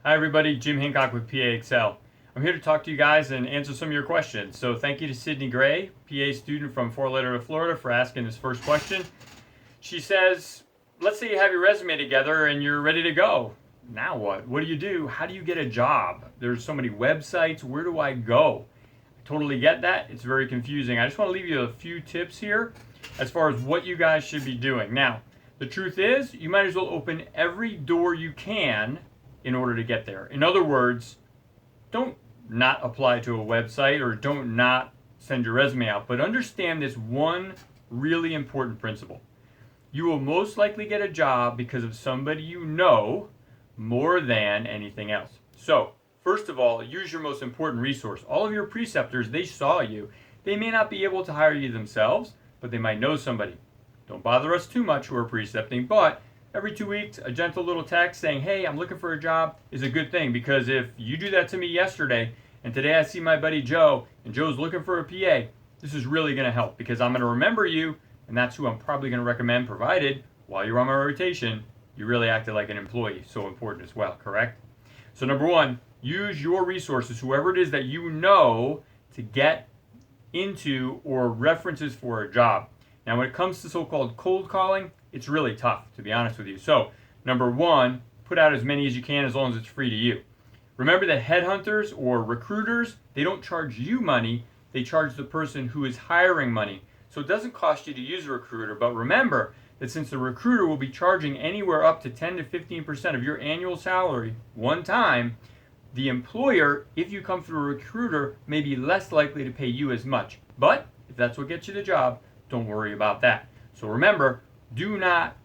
Hi everybody, Jim Hancock with PA Excel. I'm here to talk to you guys and answer some of your questions. So thank you to Sydney Gray, PA student from Fort Lauderdale, Florida, for asking this first question. She says, let's say you have your resume together and you're ready to go. Now what? What do you do? How do you get a job? There's so many websites. Where do I go? I totally get that. It's very confusing. I just want to leave you a few tips here as far as what you guys should be doing. Now, the truth is, you might as well open every door you can in order to get there. In other words, don't not apply to a website or don't not send your resume out, but understand this one really important principle. You will most likely get a job because of somebody you know more than anything else. So, first of all, use your most important resource. All of your preceptors, they saw you. They may not be able to hire you themselves, but they might know somebody. Don't bother us too much who are precepting, but every 2 weeks, a gentle little text saying, hey, I'm looking for a job is a good thing, because if you do that to me yesterday and today I see my buddy Joe and Joe's looking for a PA, this is really going to help because I'm going to remember you, and that's who I'm probably going to recommend, provided while you're on my rotation, you really acted like an employee. So important as well, correct? So number one, use your resources, whoever it is that you know, to get into or references for a job. Now, when it comes to so-called cold calling, it's really tough, to be honest with you. So, number one, put out as many as you can as long as it's free to you. Remember that headhunters or recruiters, they don't charge you money, they charge the person who is hiring money. So it doesn't cost you to use a recruiter, but remember that since the recruiter will be charging anywhere up to 10 to 15% of your annual salary one time, the employer, if you come through a recruiter, may be less likely to pay you as much. But if that's what gets you the job, don't worry about that. So remember, do not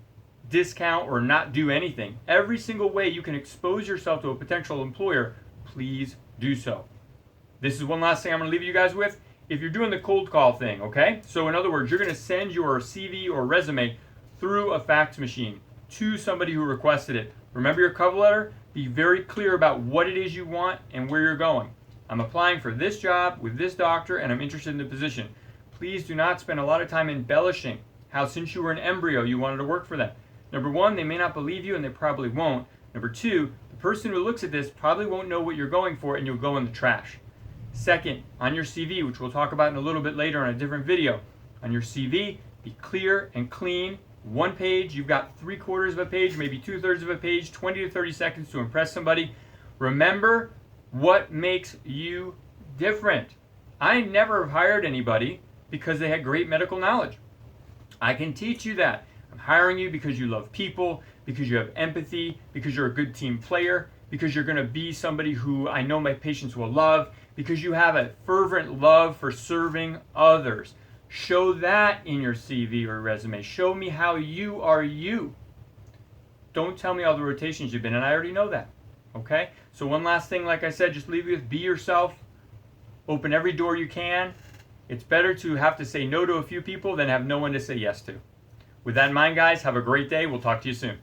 discount or not do anything. Every single way you can expose yourself to a potential employer, please do so. This is one last thing I'm going to leave you guys with. If you're doing the cold call thing, okay? So in other words, you're going to send your CV or resume through a fax machine to somebody who requested it. Remember your cover letter? Be very clear about what it is you want and where you're going. I'm applying for this job with this doctor and I'm interested in the position. Please do not spend a lot of time embellishing how since you were an embryo you wanted to work for them. Number one, they may not believe you and they probably won't. Number two, the person who looks at this probably won't know what you're going for and you'll go in the trash. Second, on your CV, which we'll talk about in a little bit later on a different video, on your CV, be clear and clean. One page, you've got 3/4 of a page, maybe 2/3 of a page, 20 to 30 seconds to impress somebody. Remember what makes you different. I never have hired anybody because they had great medical knowledge. I can teach you that. I'm hiring you because you love people, because you have empathy, because you're a good team player, because you're going to be somebody who I know my patients will love, because you have a fervent love for serving others. Show that in your CV or resume. Show me how you are you. Don't tell me all the rotations you've been in. I already know that. Okay? So one last thing, like I said, just leave you with be yourself. Open every door you can. It's better to have to say no to a few people than have no one to say yes to. With that in mind, guys, have a great day. We'll talk to you soon.